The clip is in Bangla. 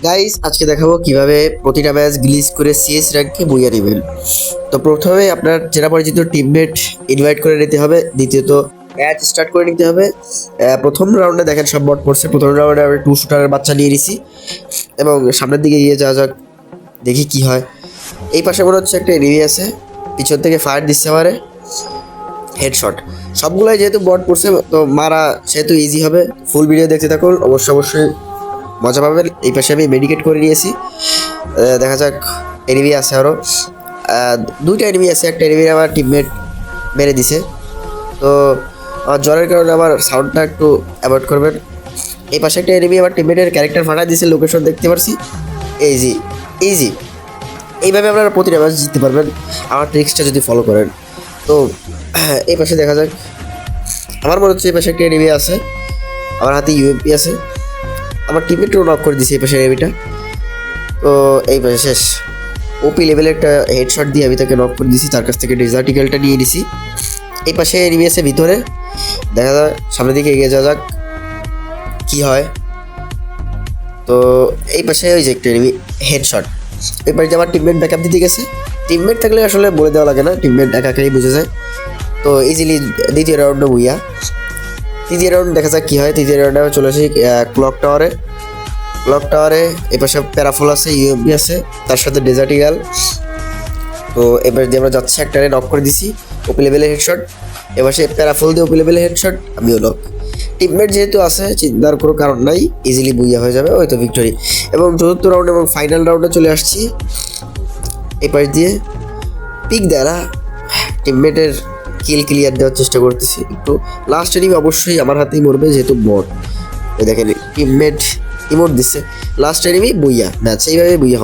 গাইস আজকে দেখাবো কিভাবে প্রতিটা ম্যাচ গ্লিচ করে সিএস র্যাঙ্কে বইয়া নেবেন। তো প্রথমে আপনার চেনা পরিচিত টিমমেট ইনভাইট করে নিতে হবে, দ্বিতীয়ত ম্যাচ স্টার্ট করে নিতে হবে। প্রথম রাউন্ডে দেখেন সব বট পড়ছে, প্রথম রাউন্ডে আমি 2 শুটারের বাচ্চা নিয়ে নিছি এবং সামনের দিকে গিয়ে যাওয়া যাক, দেখি কি হয়। এই পাশে মনে হচ্ছে একটা এনিমি আছে, পিছন থেকে ফায়ার দিচ্ছে আমারে, হেডশট। সবগুলাই যেহেতু বট পড়ছে তো মারা সেহেতু ইজি হবে। ফুল ভিডিও দেখতে থাকুন, অবশ্যই মজা পাবেন। এই পাশে আমি মেডিকেট করে নিয়েছি, দেখা যাক। এনিমি আছে আরও, দুইটা এনিমি আছে, একটা এনিমি আমার টিমমেট মেরে দিছে। তো আমার জ্বরের কারণে আমার সাউন্ডটা একটু অ্যাভয়েড করবেন। এই পাশে একটা এনিমি আমার টিমমেটের ক্যারেক্টার ফাটা দিয়েছে, লোকেশন দেখতে পারছি। ইজি ইজি, এইভাবে আপনারা প্রতিটা ম্যাচ জিততে পারবেন আমার ট্রিক্সটা যদি ফলো করেন। তো এই পাশে দেখা যাক, আমার মনে হচ্ছে এই পাশে একটা এনিমি আছে, আমার হাতে ইউএমপি আছে, আমার টিমমেটও নক করে দিয়েছে এই পাশে এনিমিটা। তো এই পাশে শেষ, ওপি লেভেলের একটা হেডশট দিয়ে আমি তাকে নক করে দিয়েছি, তার কাছ থেকে ডেজার্টিক্যালটা নিয়ে নিছি। এই পাশে এনিমি আছে ভিতরে, দেখা যাক সামনের দিকে এগিয়ে যাওয়া যাক কী হয়। তো এই পাশে ওই যে একটা এনিমি হেডশট, এই পাশে আমার টিমমেট ব্যাকআপ দিতে গেছে। টিমমেট থাকলে আসলে বলে দেওয়া লাগে না, টিমমেট একাই বুঝে যায়। তো ইজিলি দ্বিতীয় রাউন্ডে বুইয়া। তৃতীয় রাউন্ড দেখা যাক কী হয়। তৃতীয় রাউন্ডে আমি চলে আসি ক্লক টাওয়ারে। এপাশে প্যারাফুল আছে, ইউএমপি আছে, তার সাথে ডেজার্ট ইগল। তো এবার দিয়ে আমরা যাচ্ছি, একটা নক করে দিছি, ওপি লেভেলের হেডশট। এবার সে প্যারাফুল দিয়ে ওপি লেভেলের হেডশট, আমিও নক। টিমমেট যেহেতু আছে চিন্তার কোনো কারণ নাই, ইজিলি বুইয়া হয়ে যাবে, ওই তো ভিক্টরি। এবং চতুর্থ রাউন্ড এবং ফাইনাল রাউন্ডে চলে আসছি। এই পাশ দিয়ে পিক দেয় না, টিমমেটের কিল ক্লিয়ার দেওয়ার চেষ্টা করতেছি একটু। লাস্ট এনিমি অবশ্যই আমার হাতেই মরবে যেহেতু বট। দেখেন টিমমেট ইমোট দিচ্ছে, লাস্ট এনিমি বুইয়া ম্যাচ, এইভাবে বুইয়া হবে।